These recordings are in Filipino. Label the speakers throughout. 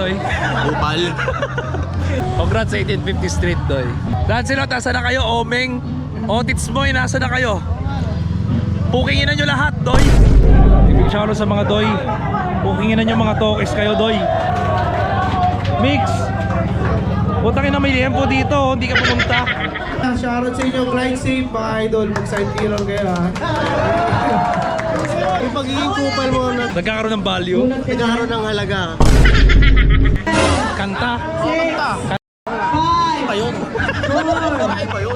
Speaker 1: Doy?
Speaker 2: Upal.
Speaker 1: Congrats sa 1850 Street, Doy. Lancelot, nasa na kayo? Omeng, Otits Boy, nasa na kayo? Pukingin na nyo lahat, Doy. Big shoutout sa mga Doy. Pukingin na nyo mga tokes kayo, Doy. Mix, putangin na may liempo dito, hindi ka pumunta.
Speaker 3: Shoutout sa inyo, Glide Safe, mga idol. Mag-side killer kayo, ha? Yung pagiging kupal mo na
Speaker 1: Nagkakaroon ng value.
Speaker 3: nagkakaroon ng halaga.
Speaker 1: Kanta.
Speaker 3: Pa yun. Pa yun.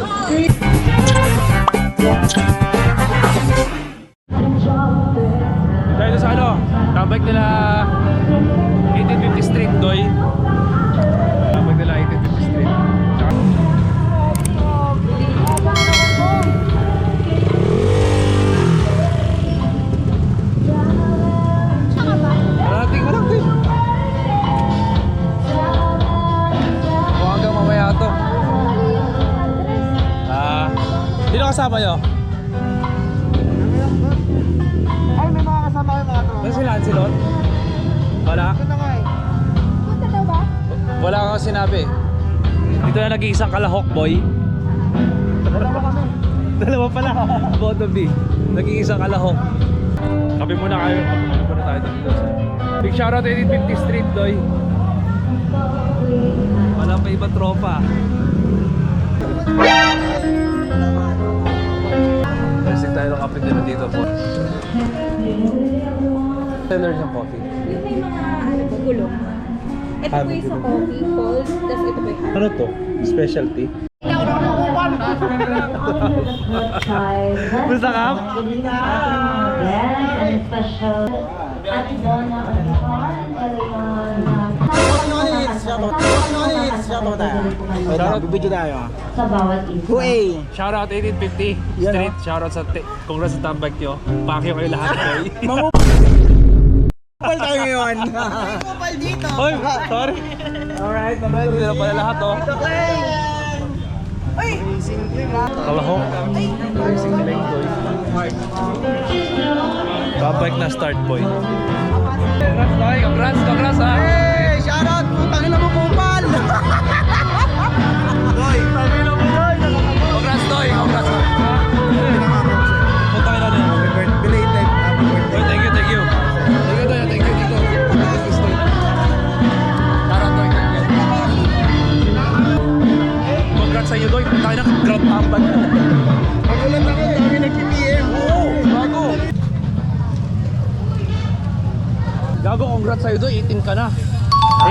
Speaker 1: Dahil sa ano, tambay nila 1850 Street, Doy. Tambay nila 1850 Street. Parating mo lang din. O hanggang mamaya to. Sino kasama nyo?
Speaker 3: Ay, may mga kasama kayo mga tropa.
Speaker 1: Ano si Lancelot? Wala?
Speaker 3: Ito na nga eh.
Speaker 4: Punta daw ba?
Speaker 1: Wala kang sinabi. Dito na nag-iisang kalahok, boy.
Speaker 3: Dalawa kami.
Speaker 1: Dalawa pala. Bottom B. Nag-iisang kalahok. Kape muna kayo. Kape muna tayo dito. Big shoutout to 1850 Street, doy. Wala pa ibang tropa. Nasig tayo ng kape nila dito po. Sellers ng coffee.
Speaker 4: Yung may mga ano po, gulong. Ito po yung sa coffee, cold, tapos ito po yung hot.
Speaker 1: Ano to? Specialty? Basta ka?
Speaker 3: Video tayo.
Speaker 5: Sa bawat isa.
Speaker 3: Huey!
Speaker 1: Shoutout 1850 Street. Shoutout sa Congrats sa tambag nyo. Pakyo kayo lahat, boy.
Speaker 3: Kupal tayo ngayon. Kupal dito.
Speaker 1: Oy, sorry.
Speaker 3: Alright,
Speaker 1: Hindi na pala lahat, oh.
Speaker 3: Ay! Simple nga.
Speaker 1: Kalahok. Racing lane, boy. Tambag na start point. Congrats, boy. Congrats, congrats, ha.
Speaker 3: Hey! Shoutout! Putangin na mo kupal! Boy! Putangin na mo, boy!
Speaker 1: Congrats, boy. Congrats. Putangin na din.
Speaker 3: Happy birthday. Belated. Happy
Speaker 1: Boy,
Speaker 3: birthday.
Speaker 1: thank you, thank you. Thank you, Doy. Thank you, dito. Tara, Doy. Congrats sa iyo, Doy. Putangin na, ground tambag.
Speaker 3: Magulan na kayo. Kami nag-PPM.
Speaker 1: Oo, bago. Gago, congrats sa'yo doon, 18 ka na.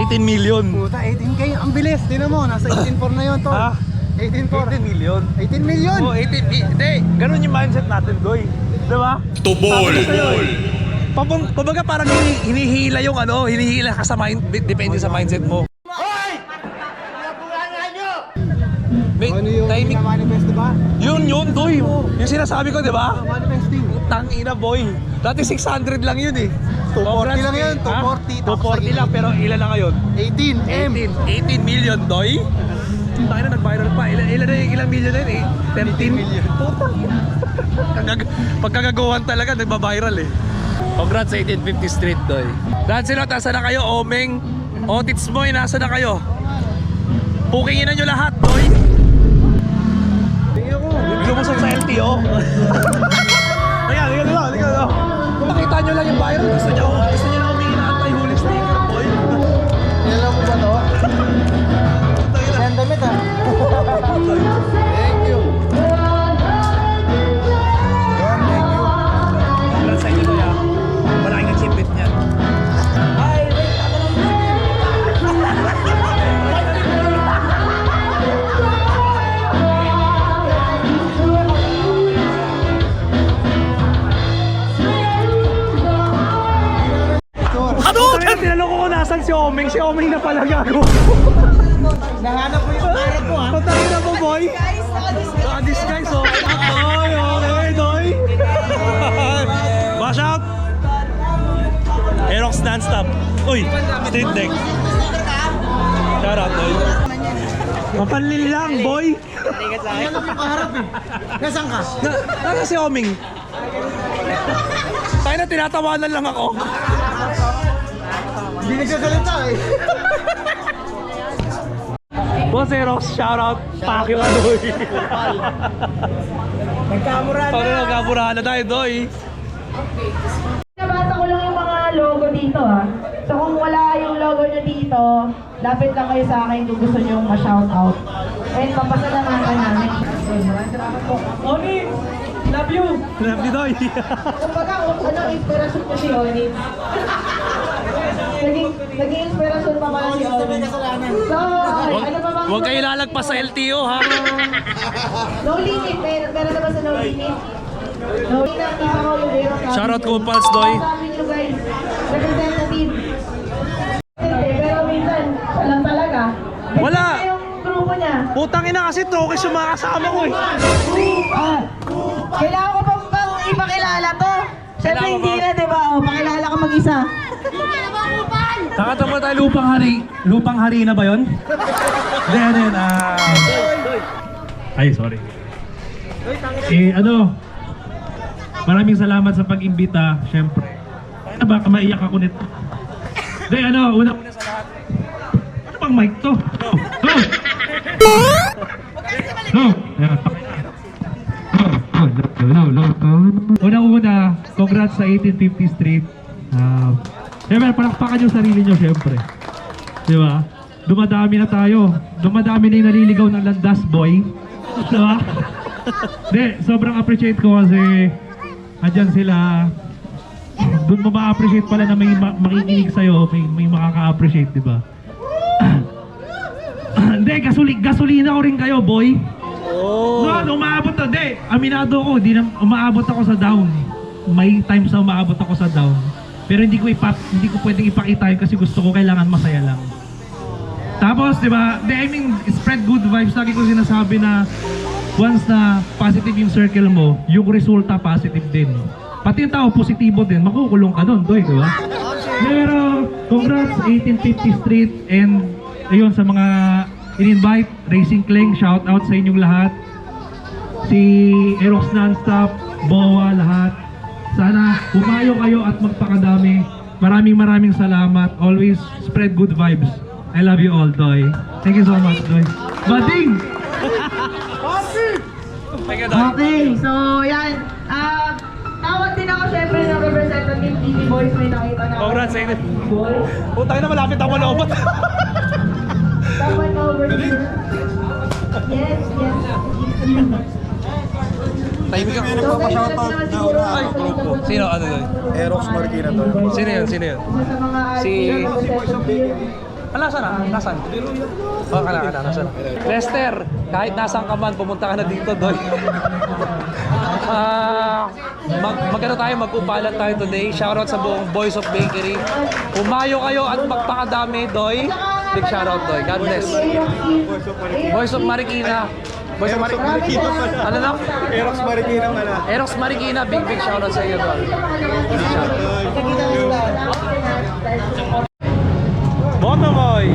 Speaker 1: 18 million.
Speaker 3: Puta, 18K. Ang bilis. Tinan mo, nasa 18.4 na yun, to.
Speaker 1: Ha?
Speaker 3: 18.4.
Speaker 1: 18 million.
Speaker 3: 18 million!
Speaker 1: Oo, 18. Hindi, ganun yung mindset natin, Doy. Diba?
Speaker 2: Tubol.
Speaker 1: Kumbaga parang hinihila yung ano, hinihila ka sa mind, depende sa mindset mo. May
Speaker 3: Ano yung
Speaker 1: timing.
Speaker 3: manifest, diba?
Speaker 1: Yun, Doy. Yung sinasabi ko, diba?
Speaker 3: Manifesting.
Speaker 1: Tangina, boy. Dati 600 lang yun eh.
Speaker 3: 240 lang yun, 240.
Speaker 1: 240 lang, pero ilan na ngayon?
Speaker 3: 18 M.
Speaker 1: 18 million, Doy. Tayo na nag-viral pa. Ilang million na yun eh? 13 million. Putang ina. Pagkagagawan talaga, nagba-viral eh. Congrats sa 1850 Street, Doy. Lancelot, nasa na kayo? Omeng, Otits Boy, nasa na kayo? Pukingin na nyo lahat, Doy. Lumusok sa LTO. Ayan, tingnan. Nakita nyo lang yung viral. Gusto nyo lang humingi na anti-huli sticker, boy.
Speaker 3: Alam mo ba to? Send damit ah. Thank you. Thank you.
Speaker 1: Congrats sa inyo, Doy. Malaking achievement niyan.
Speaker 3: Ay, wait. Ako lang
Speaker 1: Tinanong ko nasan si Omeng. Si Omeng na pala gago.
Speaker 3: nahanap mo yung para ko ah.
Speaker 1: Patangin na mo, boy. Naka-disguise, oh. Doy, okay, Doy. Bash out. Aerox non-stop. Uy, street deck. Shout out, Doy. Mapanlil lang, boy.
Speaker 3: Alam mo kaharap eh. Nasaan ka?
Speaker 1: Nasa si Omeng. Tayo na tinatawanan lang ako.
Speaker 3: Hindi nagsasalita eh.
Speaker 1: Boss Erox, shoutout. Pakyo ka, Doy.
Speaker 3: Nagkamura
Speaker 1: Paano nagkamura na tayo, Doy?
Speaker 2: Nabasa ko lang yung mga logo dito ah. So kung wala yung logo nyo dito, lapit lang kayo sa akin kung gusto nyo ma-shoutout. And papasalamatan namin. Maraming salamat po.
Speaker 1: Oni! Love you! Love you, Doy.
Speaker 2: Kumbaga, anong inspirasyon ko si Oni? Naging inspirasyon pa pala si Oni. So, ano pa bang...
Speaker 1: Huwag kayo lalagpas sa LTO, ha?
Speaker 2: No limit. Meron na ba sa no limit? No limit. Nakita ko yung Eros.
Speaker 1: Shoutout ko, Pulse, Doy.
Speaker 2: Sabi nyo guys, representative. Pero minsan, siya lang talaga.
Speaker 1: Wala.
Speaker 2: Kasi yung grupo niya.
Speaker 1: Putang ina kasi Tokis yung mga kasama ko, eh.
Speaker 2: Kailangan ko pa bang ipakilala to? Siyempre
Speaker 1: Kailangan
Speaker 2: hindi
Speaker 1: ba?
Speaker 2: na, di ba? O, pakilala ka mag-isa.
Speaker 1: Nakatama tayo lupang hari. Lupang hari na ba yun? Then, ay, sorry. Maraming salamat sa pag-imbita, syempre. Ano baka maiyak ako nito. Una sa lahat. Ano bang mic to? No! Una-una, congrats sa 1850 Street. Siyempre, palakpakan yung sarili nyo, siyempre. Di ba? Dumadami na tayo. Dumadami na yung naliligaw ng landas, boy. Di ba? Sobrang appreciate ko kasi andyan sila. Doon mo ma-appreciate pala na may makikinig sa'yo, may makaka-appreciate, di ba? Hindi, gasolina ko rin kayo, boy. No, umaabot na. Hindi, aminado ko, umaabot ako sa down. May times na umaabot ako sa down. Pero hindi ko pwedeng ipakita yun kasi gusto ko kailangan masaya lang. Tapos, di ba, spread good vibes. Lagi ko sinasabi na once na positive yung circle mo, yung resulta positive din. Pati yung tao positibo din, makukulong ka doon, Doy, di ba? Pero, congrats 1850 Street and ayun sa mga in-invite, Racing Clang, shout out sa inyong lahat. Si Erox Nonstop, Boa, lahat. Sana humayo kayo at magpakadami. Maraming salamat. Always spread good vibes. I love you all, Doy. Thank you so much, Doy. Bading!
Speaker 2: Okay, so yan. Tawag din ako syempre ng representative TV Boys. May nakita na ako.
Speaker 1: Congrats, Aiden.
Speaker 2: Boys.
Speaker 1: Putang na malapit ako malobot.
Speaker 2: Someone over here. Yes.
Speaker 1: Tahimik ako.
Speaker 2: So guys, alam niyo naman siguro
Speaker 1: Ay, sino? Ano doon?
Speaker 3: Erox Marikina to.
Speaker 1: Sino yun?
Speaker 2: Isa sa mga
Speaker 1: Si-
Speaker 2: representative.
Speaker 1: Nasaan na? Nasaan? Nasaan? Lester, kahit nasaan ka man, pumunta ka na dito, Doy. Magkano tayo, mag-upalan tayo today. Shoutout sa buong Boys of Bakery. Umayo kayo at magpakadami, Doy. Big shoutout, Doy. God bless. Boys of Marikina. Boys of Marikina. Ano na?
Speaker 3: Erox Marikina pala.
Speaker 1: Erox Marikina, big shoutout sa iyo, Doy. Big shoutout. Boto boy!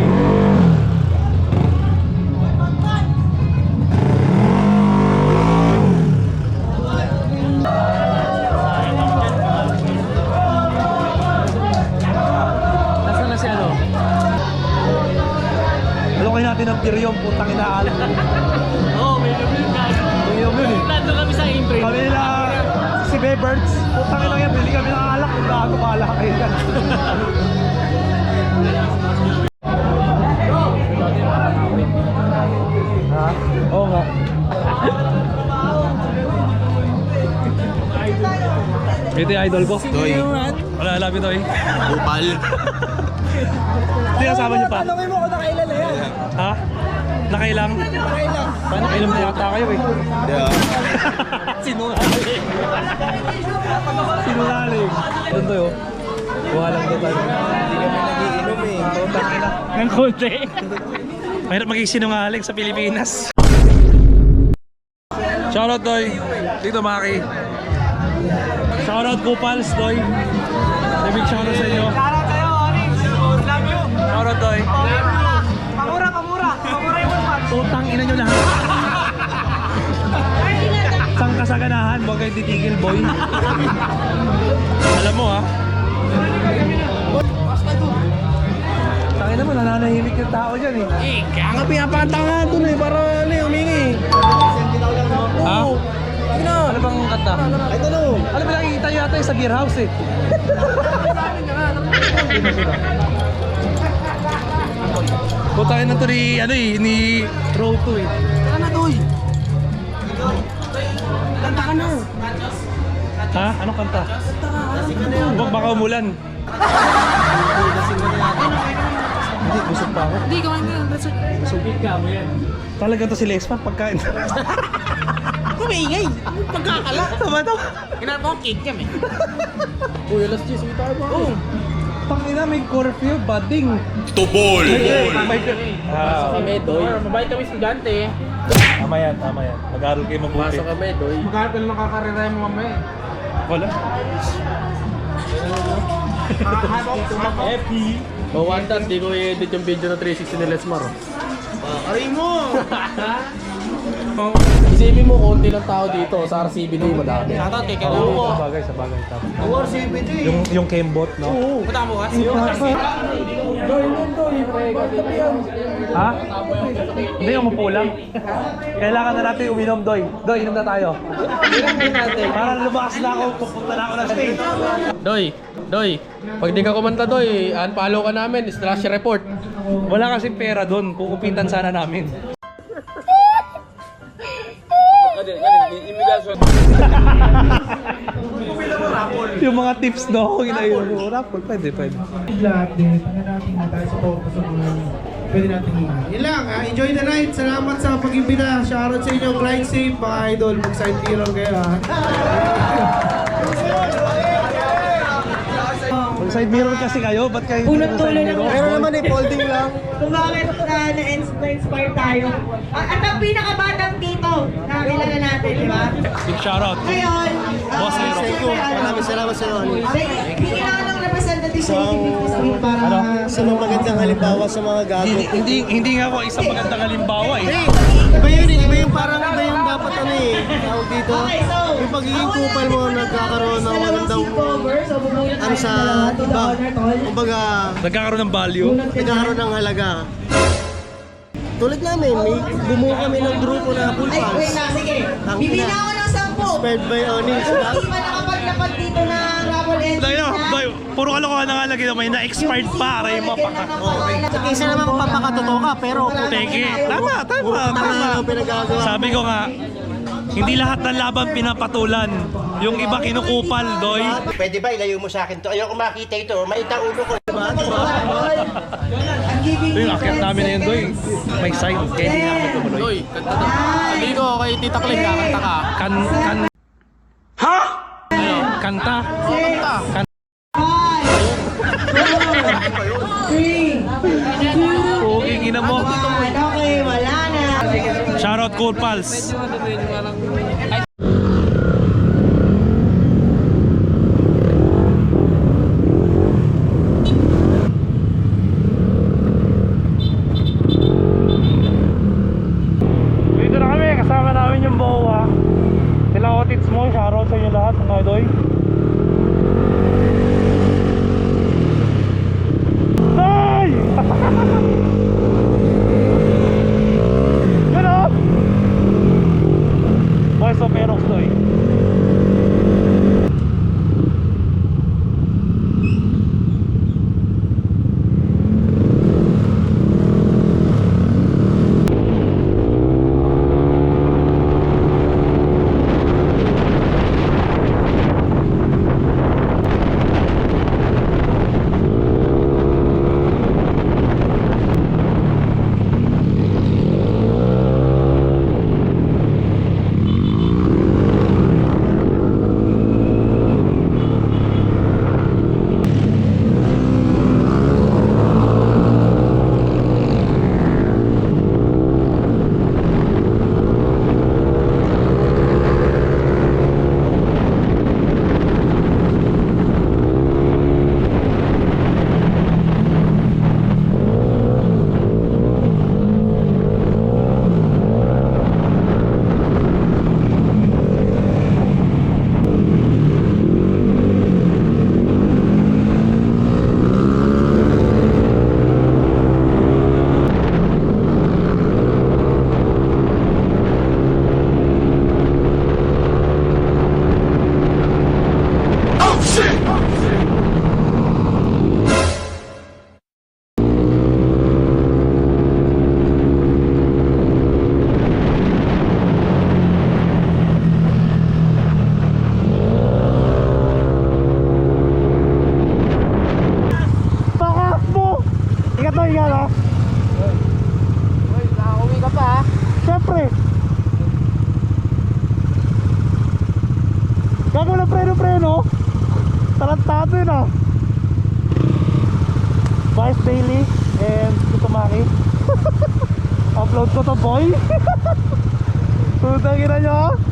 Speaker 1: Nasaan na si ano? Alokin natin ang piryong putang inaalam. Oo, may yun eh.
Speaker 5: Nandun kami sa imprint.
Speaker 1: Kami nila si Beberts. Putang ina yan, bili kami ng alak. Kung gago pala kayo yan. Oo nga. Ito yung idol ko.
Speaker 3: Doy.
Speaker 1: Wala, love you, Doy.
Speaker 3: Upal.
Speaker 1: Hindi kasama niyo pa.
Speaker 3: Tanongin mo kung nakailan na yan.
Speaker 1: Ha? Nakailang? Paano nakailang na yata kayo eh?
Speaker 3: Yeah.
Speaker 1: Sinungaling. Sinungaling. Doon Doy oh. Buha lang doon tayo.
Speaker 3: Hindi kami nagiinom eh.
Speaker 1: Ng konti. Mahirap maging sinungaling sa Pilipinas. Shoutout, Doy. Dito, Maki. Shoutout, Kupals, Doy. Big shoutout sa inyo.
Speaker 5: Shoutout sa'yo, Onyx. Love you.
Speaker 1: Shoutout, Doy.
Speaker 5: Pamura. Pamura yung fans.
Speaker 1: Utang ina nyo lahat. Sang kasaganahan, huwag kayo titigil, boy. Alam mo, ha? Tangin naman, nananahimik yung tao dyan eh.
Speaker 3: Kaya nga pinapanta nga dun eh, para ano eh, humingi.
Speaker 1: Ha? Ano bang kanta?
Speaker 3: Ay, tanong.
Speaker 1: Ano ba nakikita nyo yata yung sa beer house eh? Putahin na to ni, ano eh, ni Row 2 eh.
Speaker 3: Ano, Doy? Kanta ka na.
Speaker 1: Ha? Anong kanta? Baka umulan. Hindi, busog pa ako.
Speaker 4: Hindi, kumain ko yun.
Speaker 5: Sugit ka mo yan.
Speaker 1: Talaga to si Lesman pagkain.
Speaker 3: Kumaingay. Pagkakala.
Speaker 1: Tama to.
Speaker 5: Kinarap ko cake kami.
Speaker 3: Uy, alas 10, may tayo ba? Oo.
Speaker 1: Pangina, may curfew, bading.
Speaker 6: Tubol!
Speaker 5: Kami, Doy. Mabait kami estudyante.
Speaker 1: Tama yan, tama yan. Mag-aaral kayo mabuti.
Speaker 5: kami, Doy. Magkano ka lang nakakarera mo mamaya.
Speaker 1: Wala.
Speaker 5: Happy.
Speaker 3: Oh, one dance, di ko i-edit yung video na 360 ni Lesmar. Aray mo! Isipin mo, konti lang tao dito. Sa RCBD, madami.
Speaker 5: Shoutout kay Kaya
Speaker 1: Oo,
Speaker 5: mo.
Speaker 1: sa bagay, sa bagay. Tama.
Speaker 3: Ang RCBD!
Speaker 1: Yung Kembot, no?
Speaker 5: Punta mo kasi.
Speaker 1: Ha? Hindi, umupo lang. Kailangan na natin uminom, Doy. Doy, inom na tayo. Para lumakas na ako, pupunta na ako ng stage.
Speaker 3: Doy, pag di ka kumanta, Doy, unfollow ka namin, slash report.
Speaker 1: Wala kasing pera doon, kukupitan sana namin. Yung mga tips no, kung inayon mo, raffle, pwede.
Speaker 7: lahat din, tingnan natin na tayo sa focus sa mga pwede natin hingi.
Speaker 3: Yun lang, enjoy the ride. Salamat sa pag-imbita. Shoutout sa inyo, glide safe, mga idol. Mag-side mirror kayo, ha?
Speaker 1: Mag-side mirror kasi kayo, ba't kayo hindi
Speaker 2: Punot
Speaker 1: mag-side
Speaker 2: tulo
Speaker 1: mirror?
Speaker 2: naman.
Speaker 3: Pero naman eh, folding lang.
Speaker 2: Kung bakit na-inspire tayo. At ang pinakabatang dito, nakakilala natin, di ba?
Speaker 1: Big shoutout.
Speaker 2: Ngayon,
Speaker 1: Boss Aero.
Speaker 3: Maraming salamat sa iyo.
Speaker 2: hindi na ng representative sa 8050 Street para
Speaker 3: Sa mga magandang halimbawa sa mga gago.
Speaker 1: Hindi nga ako isang magandang halimbawa eh.
Speaker 3: Iba yun eh, iba yung parang iba yung dapat ano eh, tawag dito.
Speaker 2: Okay, so,
Speaker 3: Yung pagiging kupal mo, nagkakaroon ng magandang ano sa iba. Kumbaga,
Speaker 1: Nagkakaroon ng value.
Speaker 3: nagkakaroon ng halaga. Tulad namin, may bumuo kami ng grupo na full
Speaker 2: Ay, wait
Speaker 3: fans.
Speaker 2: na, sige.
Speaker 3: Tangina.
Speaker 2: Bibili na ako ng 10.
Speaker 3: Inspired by Onyx.
Speaker 2: Kung hindi pa nakapaglapag dito na raffle entry
Speaker 1: Dahil
Speaker 2: na.
Speaker 1: Doy, puro kalokohan na nga lagi na may na-expired pa, aray mo pa.
Speaker 3: Kaysa naman kung papakatotoo ka, pero
Speaker 1: Peke. Tama.
Speaker 3: ano pinagagawa.
Speaker 1: Sabi ko nga, hindi lahat ng laban pinapatulan. Yung iba kinukupal, Doy.
Speaker 8: Pwede ba ilayo mo sa akin to? Ayoko makita ito. Maita ulo ko.
Speaker 1: Yung akyat namin na yun, Doy. May sign, kaya hindi na kami tumuloy.
Speaker 3: Doy, kanta na. Sabi ko kay Tita Kling, kakanta ka.
Speaker 1: Kanta.
Speaker 3: Kanta.
Speaker 2: 3, 2,
Speaker 1: Puging ina mo.
Speaker 2: okay, wala na.
Speaker 1: Shoutout Cool Pals. Dito na kami, kasama namin yung BOA. Sila Otits mo, shoutout sa inyo lahat, mga Doy. Doy! Yun o! Voice of Aerox, Doy. Gago na preno. Tarantado yun ah. Vice Daily and Tutumaki. Upload ko to boy. Putang ina nyo ah.